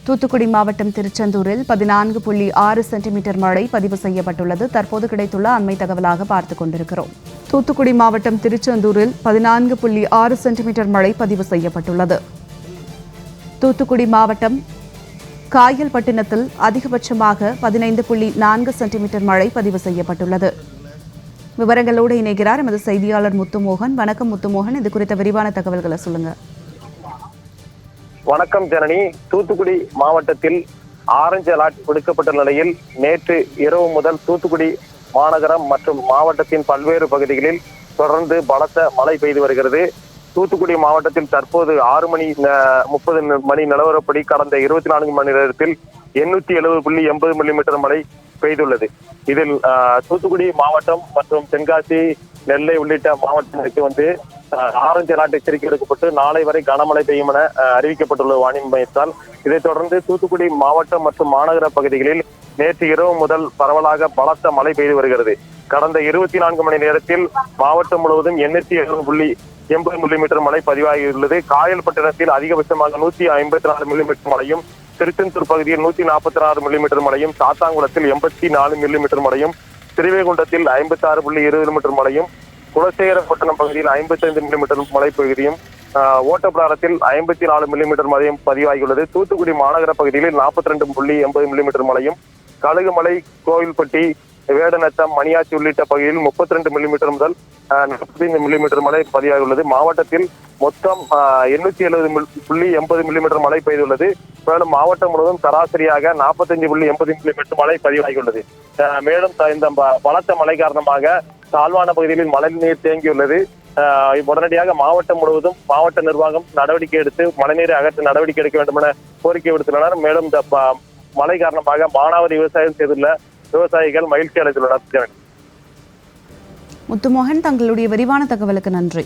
தூத்துக்குடி மாவட்டம் திருச்செந்தூரில் 14.6 சென்டிமீட்டர் மழை பதிவு செய்யப்பட்டுள்ளது. தற்போது கிடைத்துள்ள அண்மை தகவலாக பார்த்துக் கொண்டிருக்கிறோம். தூத்துக்குடி மாவட்டம் திருச்செந்தூரில் 14.6 சென்டிமீட்டர் மழை பதிவு செய்யப்பட்டுள்ளது. தூத்துக்குடி மாவட்டம் காயல்பட்டினத்தில் அதிகபட்சமாக 15.4 சென்டிமீட்டர் மழை பதிவு செய்யப்பட்டுள்ளது. விவரங்களோடு இணைகிறார் எமது செய்தியாளர் முத்துமோகன். வணக்கம் முத்துமோகன், இது குறித்த விரிவான தகவல்களை சொல்லுங்க. வணக்கம் ஜனனி. தூத்துக்குடி மாவட்டத்தில் ஆரஞ்சு அலர்ட் விடுக்கப்பட்ட நிலையில் நேற்று இரவு முதல் தூத்துக்குடி மாநகரம் மற்றும் மாவட்டத்தின் பல்வேறு பகுதிகளில் தொடர்ந்து பலத்த மழை பெய்து வருகிறது. தூத்துக்குடி மாவட்டத்தில் தற்போது 6:30 நிலவரப்படி கடந்த 24 மணி நேரத்தில் 870.80 மில்லிமீட்டர் மழை பெய்துள்ளது. இதில் தூத்துக்குடி மாவட்டம் மற்றும் தென்காசி, நெல்லை உள்ளிட்ட மாவட்டங்களுக்கு ஆரஞ்சு அலர்ட் எச்சரிக்கை எடுக்கப்பட்டு நாளை வரை கனமழை பெய்யும் என அறிவிக்கப்பட்டுள்ள வானிலை மையத்தால். இதைத் தொடர்ந்து தூத்துக்குடி மாவட்டம் மற்றும் மாநகர பகுதிகளில் நேற்று இரவு முதல் பரவலாக பலத்த மழை பெய்து வருகிறது. கடந்த 24 மணி நேரத்தில் மாவட்டம் முழுவதும் 870.80 மில்லிமீட்டர் மழை பதிவாகியுள்ளது. காயல்பட்டினத்தில் அதிகபட்சமாக 154 மில்லிமீட்டர் மழையும், திருச்செந்தூர் பகுதியில் 146 மில்லிமீட்டர் மழையும், சாத்தாங்குளத்தில் 84 மில்லிமீட்டர் மழையும், திருவைகுண்டத்தில் 56.20 மில்லிமீட்டர் மழையும், குலசேகரப்பட்டினம் பகுதியில் 55 மில்லிமீட்டர் மழை பகுதியும், ஓட்டப்பிடாரத்தில் 54 மில்லிமீட்டர் மழையும் பதிவாகியுள்ளது. தூத்துக்குடி மாநகர பகுதியில் 42.80 மில்லிமீட்டர் மழையும், கழுகுமலை, கோவில்பட்டி, வேடநத்தம், மணியாச்சி உள்ளிட்ட பகுதியில் 32 மில்லிமீட்டர் முதல் 45 மில்லிமீட்டர் மழை பதிவாகியுள்ளது. மாவட்டத்தில் மொத்தம் 870.80 மில்லிமீட்டர் மழை பெய்துள்ளது. மேலும் மாவட்டம் முழுவதும் சராசரியாக 45.80 மில்லிமீட்டர் மழை பதிவாகியுள்ளது. மேலும் இந்த பலத்த மழை காரணமாக தாழ்வான பகுதிகளில் மழை நீர் தேங்கியுள்ளது. உடனடியாக மாவட்டம் முழுவதும் மாவட்ட நிர்வாகம் நடவடிக்கை எடுத்து மழைநீரை அகற்ற நடவடிக்கை எடுக்க வேண்டும் என கோரிக்கை விடுத்துள்ளனர். மேலும் இந்த மழை காரணமாக மானாவாரி விவசாயம் செய்துள்ள விவசாயிகள் மகிழ்ச்சி அடைந்துள்ளனர். முத்துமோகன், தங்களுடைய விரிவான தகவலுக்கு நன்றி.